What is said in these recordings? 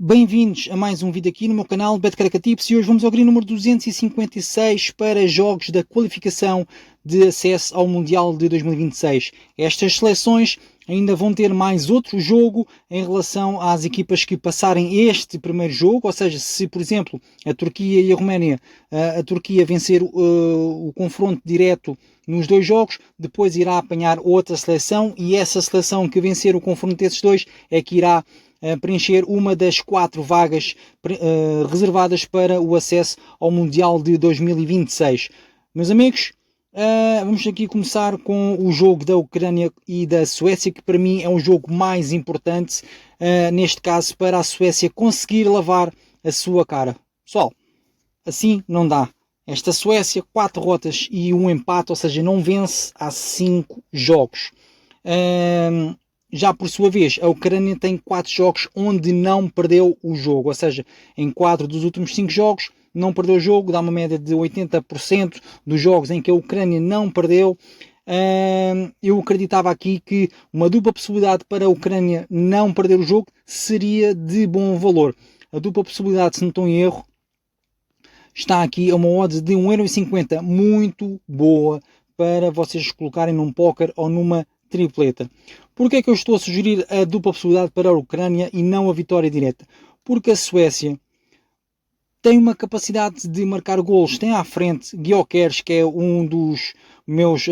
Bem-vindos a mais um vídeo aqui no meu canal BetCaracatips e hoje vamos ao grid número 256 para jogos da qualificação de acesso ao Mundial de 2026. Estas seleções ainda vão ter mais outro jogo em relação às equipas que passarem este primeiro jogo, ou seja, se por exemplo a Turquia e a Roménia, a Turquia vencer o confronto direto nos dois jogos, depois irá apanhar outra seleção e essa seleção que vencer o confronto desses dois é que irá preencher uma das 4 vagas reservadas para o acesso ao Mundial de 2026. Meus amigos, vamos aqui começar com o jogo da Ucrânia e da Suécia, que para mim é um jogo mais importante, neste caso para a Suécia conseguir lavar a sua cara. Pessoal, assim não dá. Esta Suécia, 4 derrotas e um empate, ou seja, não vence há 5 jogos. Já por sua vez, a Ucrânia tem 4 jogos onde não perdeu o jogo, ou seja, em 4 dos últimos 5 jogos não perdeu o jogo, dá uma média de 80% dos jogos em que a Ucrânia não perdeu. Eu acreditava aqui que uma dupla possibilidade para a Ucrânia não perder o jogo seria de bom valor. A dupla possibilidade, se não estou em erro, está aqui a uma odds de 1,50€, muito boa para vocês colocarem num póquer ou numa tripleta. Porquê é que eu estou a sugerir a dupla possibilidade para a Ucrânia e não a vitória direta? Porque a Suécia tem uma capacidade de marcar golos. Tem à frente Gyökeres, que é um dos meus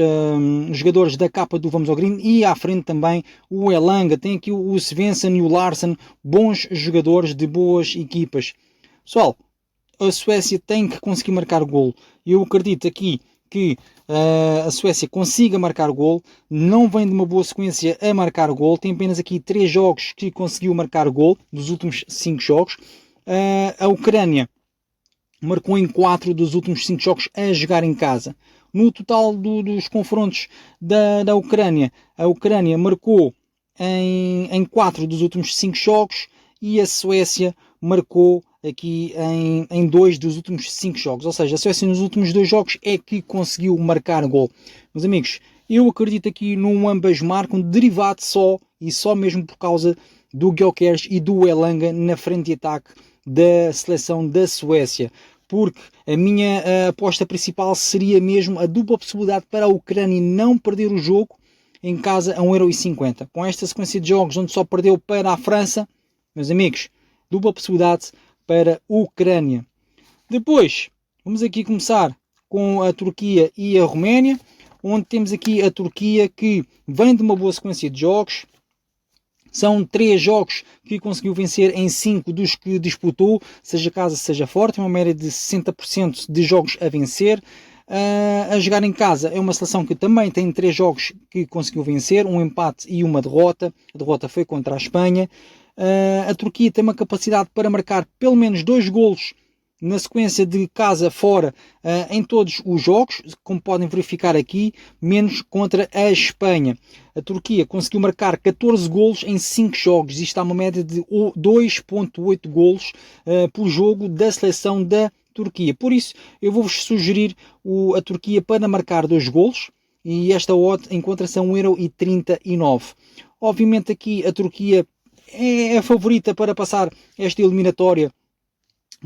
jogadores da capa do Vamos ao Green, e à frente também o Elanga. Tem aqui o Svensson e o Larsson, bons jogadores de boas equipas. Pessoal, a Suécia tem que conseguir marcar golo. Eu acredito aqui que a Suécia consiga marcar golo, não vem de uma boa sequência a marcar golo, tem apenas aqui 3 jogos que conseguiu marcar golo, dos últimos 5 jogos. A Ucrânia marcou em 4 dos últimos 5 jogos a jogar em casa. No total dos confrontos da Ucrânia, a Ucrânia marcou em 4 dos últimos 5 jogos e a Suécia marcou aqui em 2 dos últimos 5 jogos. Ou seja, a Suécia nos últimos 2 jogos é que conseguiu marcar gol. Meus amigos, eu acredito aqui num ambas marcam derivado só e só mesmo por causa do Gyökeres e do Elanga na frente de ataque da seleção da Suécia. Porque a minha aposta principal seria mesmo a dupla possibilidade para a Ucrânia não perder o jogo em casa a 1,50€. Com esta sequência de jogos onde só perdeu para a França, meus amigos, dupla possibilidade para a Ucrânia. Depois, vamos aqui começar com a Turquia e a Roménia, onde temos aqui a Turquia que vem de uma boa sequência de jogos. São 3 jogos que conseguiu vencer em 5 dos que disputou, seja casa, seja fora, tem uma média de 60% de jogos a vencer. A jogar em casa é uma seleção que também tem 3 jogos que conseguiu vencer, um empate e uma derrota. A derrota foi contra a Espanha. A Turquia tem uma capacidade para marcar pelo menos 2 golos na sequência de casa fora em todos os jogos, como podem verificar aqui, menos contra a Espanha. A Turquia conseguiu marcar 14 golos em 5 jogos, isto está uma média de 2,8 golos por jogo da seleção da Turquia. Por isso, eu vou-vos sugerir a Turquia para marcar 2 golos, e esta odd encontra-se a 1,39€. Obviamente aqui a Turquia é a favorita para passar esta eliminatória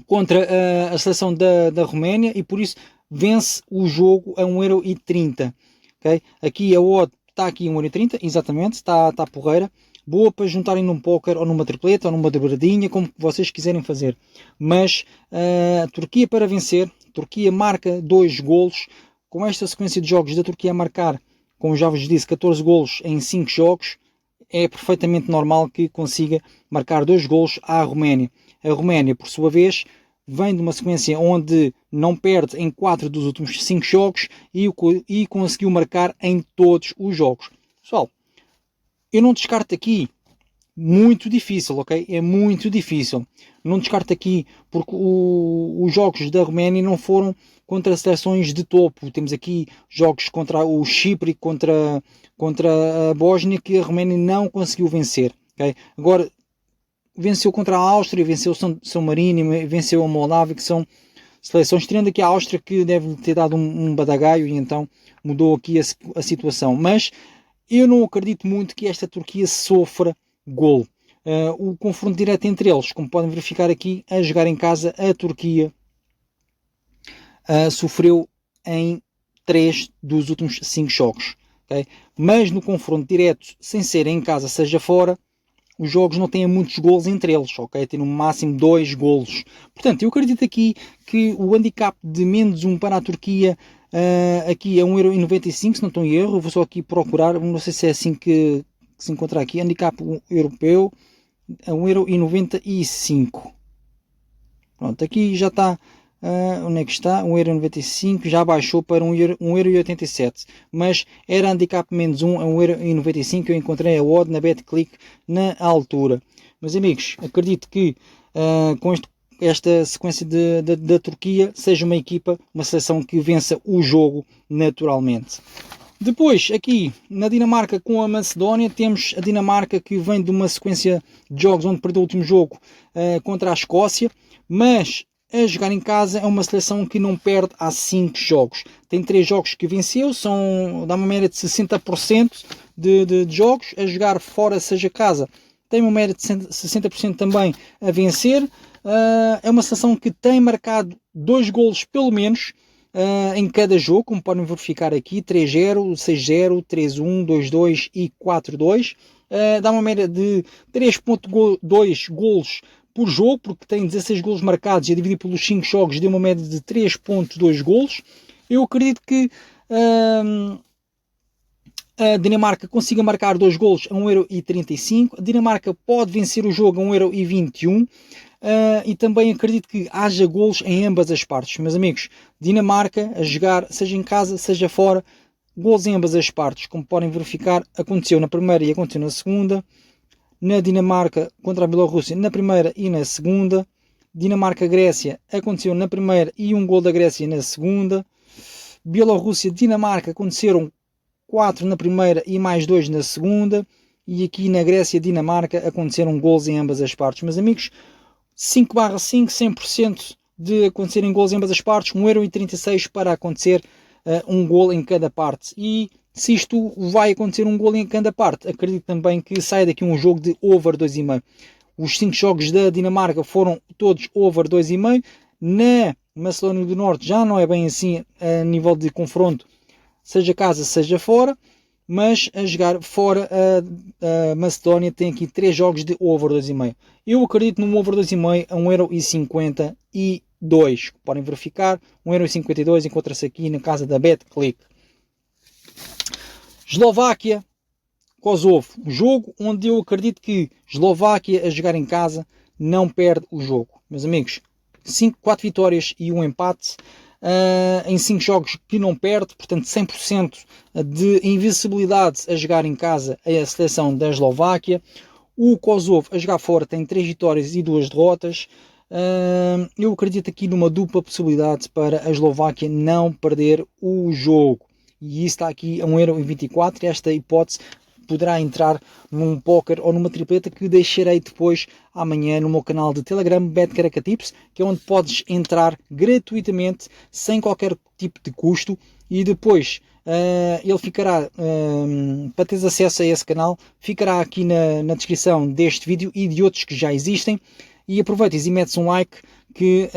contra a seleção da Roménia e por isso vence o jogo a 1,30€. Okay? Aqui a odd está aqui a 1,30€, exatamente, está porreira. Boa para juntarem num póquer ou numa tripleta ou numa dobradinha, como vocês quiserem fazer. Mas a Turquia para vencer, a Turquia marca 2 golos. Com esta sequência de jogos da Turquia a marcar, como já vos disse, 14 golos em 5 jogos, é perfeitamente normal que consiga marcar 2 golos à Roménia. A Roménia, por sua vez, vem de uma sequência onde não perde em 4 dos últimos 5 jogos e conseguiu marcar em todos os jogos. Pessoal, eu não descarto aqui, muito difícil, ok? É muito difícil. Não descarto aqui porque os jogos da Roménia não foram contra seleções de topo. Temos aqui jogos contra o Chipre, contra a Bósnia, que a Roménia não conseguiu vencer. Okay? Agora, venceu contra a Áustria, venceu São Marino, venceu a Moldávia, que são seleções, tirando aqui a Áustria, que deve ter dado um badagaio e então mudou aqui a situação. Mas eu não acredito muito que esta Turquia sofra golo. O confronto direto entre eles, como podem verificar aqui, a jogar em casa, a Turquia sofreu em 3 dos últimos 5 jogos. Okay? Mas no confronto direto, sem ser em casa, seja fora, os jogos não têm muitos golos entre eles, ok? Tem no máximo 2 golos. Portanto, eu acredito aqui que o handicap de menos 1 para a Turquia aqui é 1,95€, se não estou em erro. Eu vou só aqui procurar, não sei se é assim que se encontrar aqui. Handicap europeu a 1,95€. Pronto, aqui já está. Onde é que está? 1,95€, já baixou para 1,87€, mas era handicap menos 1 a 1,95€. Eu encontrei a odd na BetClick na altura. Meus amigos, acredito que com esta sequência da Turquia seja uma seleção que vença o jogo naturalmente. Depois, aqui na Dinamarca com a Macedónia, temos a Dinamarca que vem de uma sequência de jogos onde perdeu o último jogo contra a Escócia, mas a jogar em casa é uma seleção que não perde há 5 jogos. Tem 3 jogos que venceu, dá uma média de 60% de jogos. A jogar fora, seja casa, tem uma média de 60% também a vencer. É uma seleção que tem marcado 2 golos pelo menos em cada jogo, como podem verificar aqui, 3-0, 6-0, 3-1, 2-2 e 4-2. Dá uma média de 3.2 golos por jogo, porque tem 16 golos marcados e a dividir pelos 5 jogos deu uma média de 3.2 golos. Eu acredito que a Dinamarca consiga marcar 2 golos a 1,35€. A Dinamarca pode vencer o jogo a 1,21€. E também acredito que haja golos em ambas as partes. Meus amigos, Dinamarca a jogar, seja em casa, seja fora, golos em ambas as partes. Como podem verificar, aconteceu na primeira e aconteceu na segunda. Na Dinamarca contra a Bielorrússia na primeira e na segunda. Dinamarca-Grécia aconteceu na primeira e um gol da Grécia na segunda. Bielorrússia-Dinamarca aconteceram 4 na primeira e mais 2 na segunda. E aqui na Grécia-Dinamarca aconteceram gols em ambas as partes. Meus amigos, 5/5, 100% de acontecerem gols em ambas as partes, 1,36€ para acontecer um gol em cada parte. E se isto vai acontecer um gol em cada parte, acredito também que saia daqui um jogo de over 2,5. Os 5 jogos da Dinamarca foram todos over 2,5. Na Macedónia do Norte já não é bem assim a nível de confronto, seja casa, seja fora. Mas a jogar fora, a Macedónia tem aqui 3 jogos de over 2,5. Eu acredito num over 2,5 a 1,52€. Podem verificar, 1,52€ encontra-se aqui na casa da BetClick. Eslováquia, Kosovo. Um jogo onde eu acredito que Eslováquia a jogar em casa não perde o jogo. Meus amigos, 4 vitórias e 1 empate. Em 5 jogos que não perde, portanto 100% de invencibilidade a jogar em casa é a seleção da Eslováquia. O Kosovo a jogar fora tem 3 vitórias e 2 derrotas. Eu acredito aqui numa dupla possibilidade para a Eslováquia não perder o jogo. E isso está aqui a 1,24€. Esta hipótese poderá entrar num póquer ou numa tripleta que deixarei depois amanhã no meu canal de Telegram, BetCaracatips, que é onde podes entrar gratuitamente, sem qualquer tipo de custo, e depois ele ficará, para teres acesso a esse canal, ficará aqui na descrição deste vídeo e de outros que já existem. E aproveites e metes um like que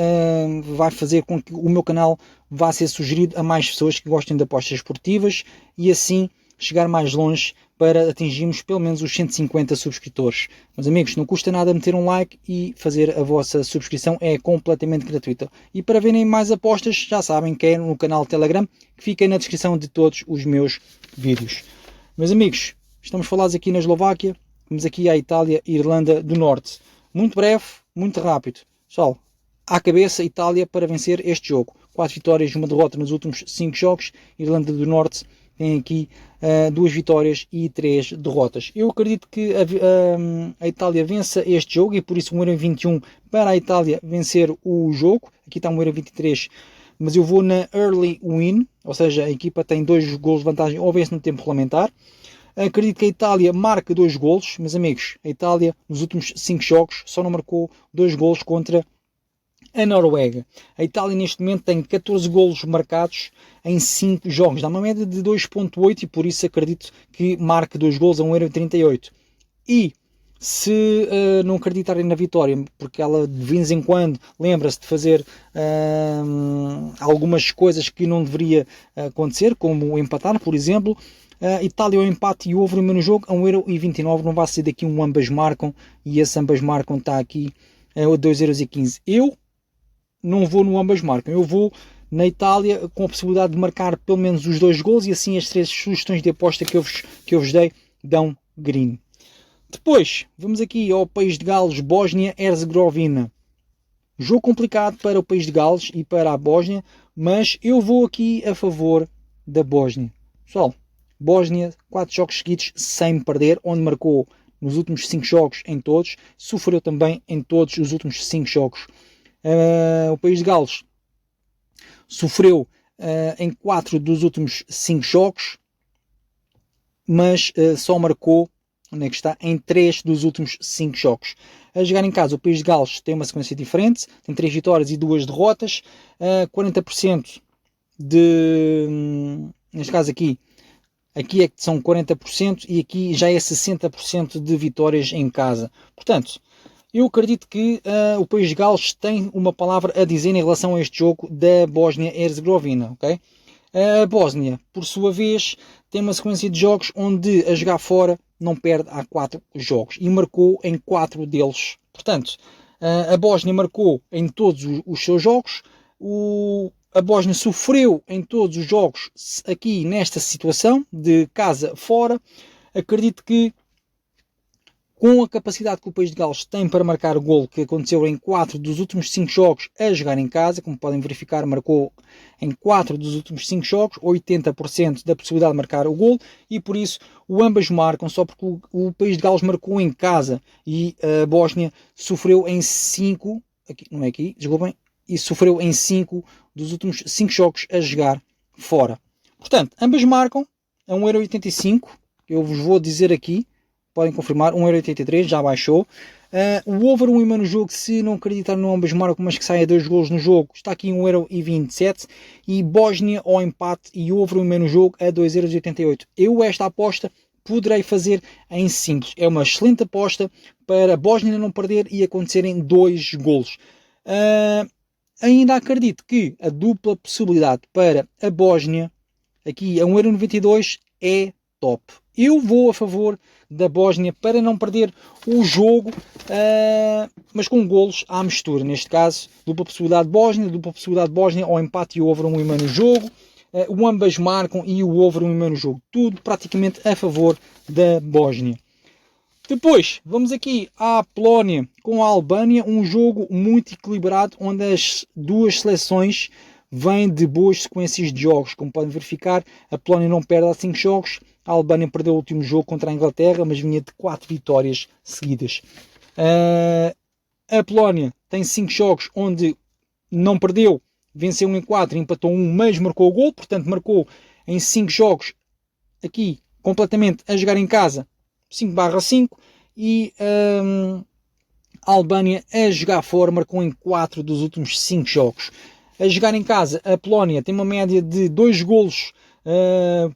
vai fazer com que o meu canal vá ser sugerido a mais pessoas que gostem de apostas esportivas e assim chegar mais longe para atingirmos pelo menos os 150 subscritores. Meus amigos, não custa nada meter um like e fazer a vossa subscrição, é completamente gratuita. E para verem mais apostas, já sabem que é no canal Telegram, que fica na descrição de todos os meus vídeos. Meus amigos, estamos falados aqui na Eslováquia, vamos aqui à Itália e Irlanda do Norte. Muito breve, muito rápido. Pessoal, à cabeça, Itália para vencer este jogo. 4 vitórias e 1 derrota nos últimos 5 jogos. Irlanda do Norte tem aqui 2 vitórias e 3 derrotas. Eu acredito que a Itália vença este jogo e por isso 1,21€ para a Itália vencer o jogo. Aqui está 1,23€, mas eu vou na early win, ou seja, a equipa tem 2 golos de vantagem ou vence no tempo regulamentar. Acredito que a Itália marca 2 golos, meus amigos. A Itália nos últimos 5 jogos só não marcou 2 golos contra a Noruega. A Itália neste momento tem 14 golos marcados em 5 jogos. Dá uma média de 2.8 e por isso acredito que marque 2 golos a 1,38€. E Se não acreditarem na vitória, porque ela de vez em quando lembra-se de fazer algumas coisas que não deveria acontecer, como empatar, por exemplo, Itália ao empate e over no jogo a 1,29€, não vai ser daqui um ambas marcam, e esse ambas marcam está aqui a 2,15€. Eu não vou no ambas marcam, eu vou na Itália com a possibilidade de marcar pelo menos os 2 gols, e assim as 3 sugestões de aposta que eu vos dei dão green. Depois, vamos aqui ao País de Gales, Bósnia-Herzegovina. Jogo complicado para o País de Gales e para a Bósnia, mas eu vou aqui a favor da Bósnia. Pessoal, Bósnia, 4 jogos seguidos sem perder, onde marcou nos últimos 5 jogos em todos, sofreu também em todos os últimos 5 jogos. O País de Gales sofreu em 4 dos últimos 5 jogos, mas só marcou, onde é que está, em 3 dos últimos 5 jogos. A jogar em casa, o País de Gales tem uma sequência diferente, tem 3 vitórias e 2 derrotas, 40% neste caso aqui é que são 40% e aqui já é 60% de vitórias em casa. Portanto, eu acredito que o País de Gales tem uma palavra a dizer em relação a este jogo da Bósnia-Herzegovina, ok? A Bósnia, por sua vez, tem uma sequência de jogos onde a jogar fora não perde há 4 jogos e marcou em 4 deles. Portanto, a Bósnia marcou em todos os seus jogos, a Bósnia sofreu em todos os jogos aqui nesta situação de casa fora. Acredito que com a capacidade que o País de Gales tem para marcar o golo, que aconteceu em 4 dos últimos 5 jogos a jogar em casa, como podem verificar, marcou em 4 dos últimos 5 jogos, 80% da possibilidade de marcar o golo, e por isso o ambas marcam, só porque o País de Gales marcou em casa e a Bósnia sofreu em 5, aqui, não é aqui, desculpem, e sofreu em 5 dos últimos 5 jogos a jogar fora. Portanto, ambas marcam a 1,85€, eu vos vou dizer aqui, podem confirmar, 1,83€, já baixou. O over 1,5 no jogo, se não acreditar no ambas marcam, mas que saia 2 golos no jogo, está aqui 1,27€. E Bósnia ao empate e over 1,5 no jogo a 2,88€. Eu esta aposta poderei fazer em simples. É uma excelente aposta para a Bósnia não perder e acontecerem 2 golos. Ainda acredito que a dupla possibilidade para a Bósnia, aqui a 1,92€, é top. Eu vou a favor da Bósnia para não perder o jogo, mas com golos à mistura. Neste caso, dupla possibilidade Bósnia ao empate e o over 1,5 no jogo. O ambas marcam e o over 1,5 no jogo. Tudo praticamente a favor da Bósnia. Depois, vamos aqui à Polónia com a Albânia. Um jogo muito equilibrado, onde as duas seleções vêm de boas sequências de jogos. Como podem verificar, a Polónia não perde há 5 jogos. A Albânia perdeu o último jogo contra a Inglaterra, mas vinha de 4 vitórias seguidas. A Polónia tem 5 jogos onde não perdeu, venceu 1 em 4, empatou 1, mas marcou o gol. Portanto, marcou em 5 jogos aqui, completamente a jogar em casa, 5/5. E a Albânia a jogar fora, marcou em 4 dos últimos 5 jogos. A jogar em casa, a Polónia tem uma média de 2 golos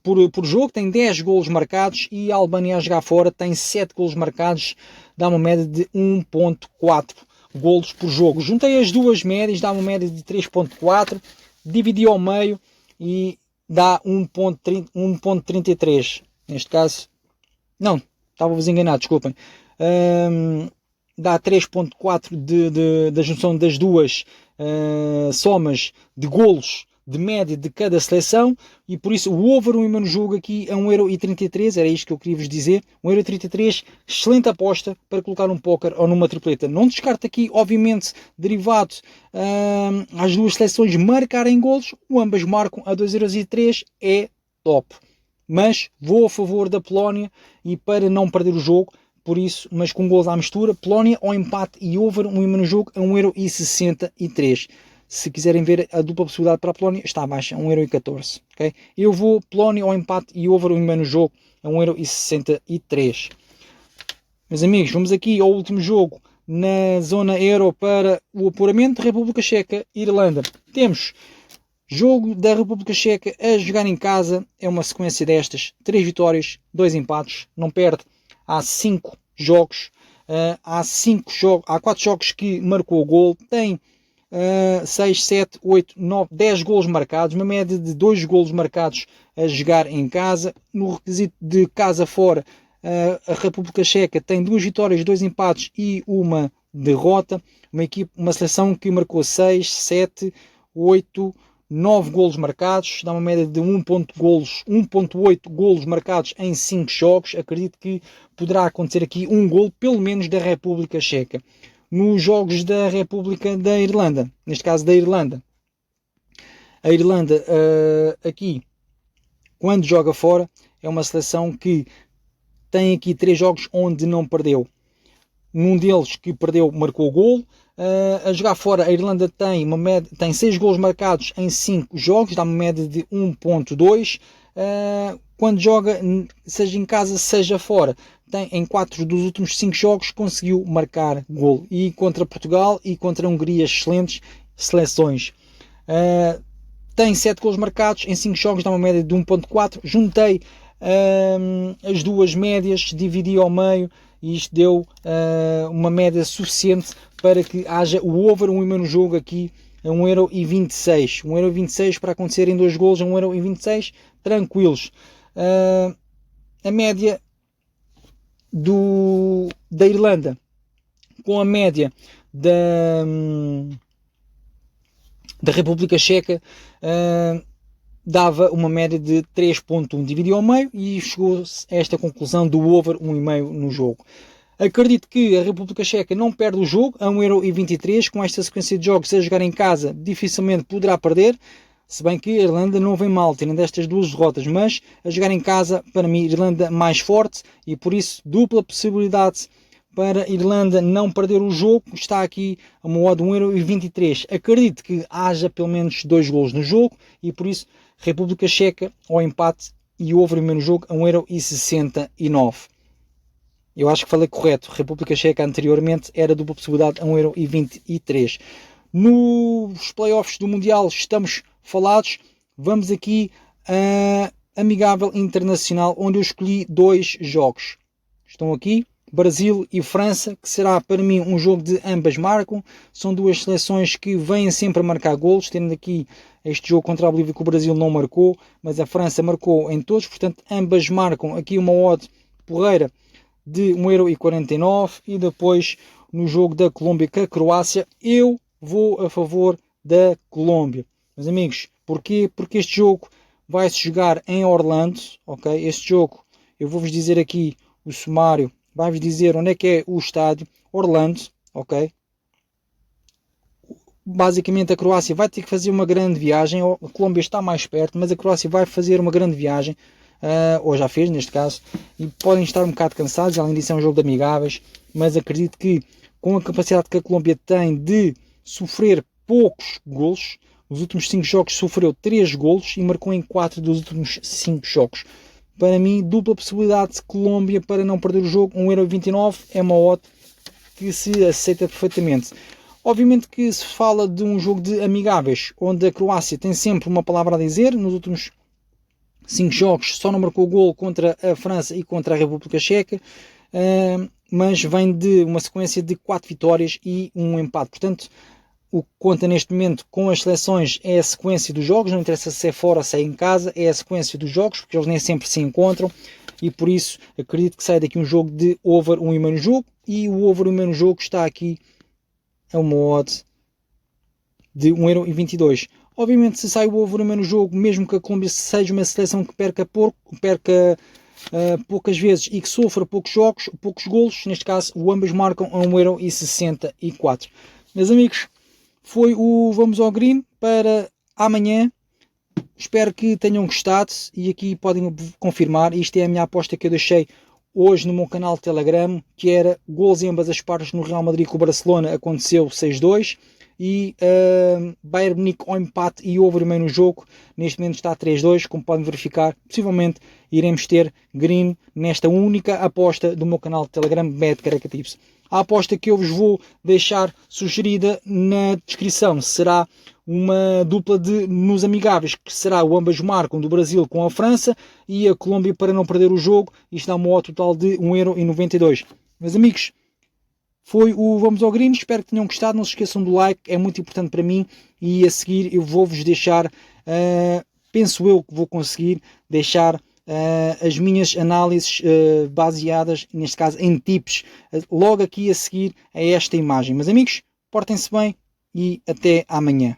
por jogo, tem 10 golos marcados, e a Albânia a jogar fora tem 7 golos marcados, dá uma média de 1.4 golos por jogo. Juntei as duas médias, dá uma média de 3.4, dividi ao meio e dá 1.33. Neste caso, não, estava-vos enganado, desculpem. Dá 3.4 da junção das duas somas de golos de média de cada seleção, e por isso o over 1,5 no jogo aqui a 1,33€, era isto que eu queria vos dizer, 1,33€, excelente aposta para colocar num póquer ou numa tripleta. Não descarto aqui, obviamente, derivado às duas seleções marcarem golos, o ambas marcam a 2,03€, é top. Mas vou a favor da Polónia e para não perder o jogo, por isso, mas com golos à mistura, Polónia ao empate e over 1,5 no jogo a 1,63€. Se quiserem ver a dupla possibilidade para a Polónia, está abaixo, a 1,14€. Okay? Eu vou Polónia ao empate e over 1,5 no jogo a 1,63€. Meus amigos, vamos aqui ao último jogo na zona Euro para o apuramento. República Checa, Irlanda. Temos jogo da República Checa a jogar em casa, é uma sequência destas, 3 vitórias, 2 empates, não perde há 5 jogos. há 4 jogos que marcou o gol, tem 6, 7, 8, 9, 10 golos marcados, uma média de 2 golos marcados a jogar em casa. No requisito de casa fora, a República Checa tem 2 vitórias, 2 empates e uma derrota. Uma seleção que marcou 6, 7, 8, 9 golos marcados, dá uma média de 1.8 golos marcados em 5 jogos. Acredito que poderá acontecer aqui um golo, pelo menos, da República Checa. Nos jogos da República da Irlanda, neste caso da Irlanda, a Irlanda aqui, quando joga fora, é uma seleção que tem aqui 3 jogos onde não perdeu. Num deles que perdeu, marcou o golo. A jogar fora, a Irlanda tem 6 golos marcados em 5 jogos, dá uma média de 1.2. Quando joga, seja em casa, seja fora, em 4 dos últimos 5 jogos conseguiu marcar golo. E contra Portugal e contra a Hungria, excelentes seleções. Tem 7 golos marcados em 5 jogos, dá uma média de 1.4. Juntei as duas médias, dividi ao meio e isto deu uma média suficiente para que haja o over 1,5 no jogo aqui a 1,26€. 1,26€ para acontecer em 2 golos a 1,26€, tranquilos. A média da Irlanda com a média da República Checa dava uma média de 3.1, dividiu ao meio e chegou-se a esta conclusão do over 1,5 no jogo. Acredito que a República Checa não perde o jogo a 1,23€, com esta sequência de jogos a jogar em casa dificilmente poderá perder, se bem que a Irlanda não vem mal, tendo destas 2 derrotas, mas a jogar em casa, para mim, Irlanda mais forte e por isso dupla possibilidade para a Irlanda não perder o jogo, está aqui a uma odd de 1,23€. Acredito que haja pelo menos 2 golos no jogo e por isso República Checa ao empate e over em menos jogo a 1,69€. Eu acho que falei correto. República Checa anteriormente era dupla possibilidade a 1,23€. Nos playoffs do Mundial estamos falados. Vamos aqui a Amigável Internacional, onde eu escolhi 2 jogos. Estão aqui Brasil e França, que será para mim um jogo de ambas marcam. São 2 seleções que vêm sempre a marcar golos, tendo aqui este jogo contra a Bolívia que o Brasil não marcou, mas a França marcou em todos, portanto ambas marcam. Aqui uma odd porreira de 1,49€. E depois no jogo da Colômbia com a Croácia, eu vou a favor da Colômbia. Meus amigos, porquê? Porque este jogo vai-se jogar em Orlando, ok? Este jogo, eu vou-vos dizer aqui o sumário, vai-vos dizer onde é que é o estádio, Orlando, ok? Basicamente a Croácia vai ter que fazer uma grande viagem, a Colômbia está mais perto, mas a Croácia vai fazer uma grande viagem, ou já fez neste caso, e podem estar um bocado cansados, além disso é um jogo de amigáveis, mas acredito que com a capacidade que a Colômbia tem de sofrer poucos golos, nos últimos 5 jogos sofreu 3 golos e marcou em 4 dos últimos 5 jogos. Para mim, dupla possibilidade de Colômbia para não perder o jogo, 1,29€ é uma odd que se aceita perfeitamente. Obviamente que se fala de um jogo de amigáveis, onde a Croácia tem sempre uma palavra a dizer. Nos últimos 5 jogos só não marcou golo contra a França e contra a República Checa, mas vem de uma sequência de 4 vitórias e um empate. Portanto, o que conta neste momento com as seleções é a sequência dos jogos, não interessa se é fora ou se é em casa, é a sequência dos jogos, porque eles nem sempre se encontram, e por isso acredito que sai daqui um jogo de over 1,5 no jogo, e o over 1,5 no jogo está aqui a uma odd de 1,22€. Obviamente, se sai o over 1,5 no jogo, mesmo que a Colômbia seja uma seleção que perca poucas vezes e que sofra poucos jogos, poucos golos, neste caso o ambas marcam a 1,64€. Meus amigos, foi o Vamos ao Green para amanhã. Espero que tenham gostado e aqui podem confirmar. Isto é a minha aposta que eu deixei hoje no meu canal de Telegram, que era gols em ambas as partes no Real Madrid com o Barcelona, aconteceu 6-2. E Bayern Munique ao empate e over meio no jogo, neste momento está 3-2, como podem verificar. Possivelmente iremos ter green nesta única aposta do meu canal de Telegram, Bet Careca Tips. A aposta que eu vos vou deixar sugerida na descrição será uma dupla nos amigáveis, que será o ambas marcam do Brasil com a França e a Colômbia para não perder o jogo. Isto dá uma odd total de 1,92€. Meus amigos, foi o Vamos ao Green. Espero que tenham gostado. Não se esqueçam do like, é muito importante para mim. E a seguir eu vou-vos deixar, penso eu que vou conseguir deixar as minhas análises baseadas, neste caso, em tips, logo aqui a seguir a esta imagem. Mas amigos, portem-se bem e até amanhã.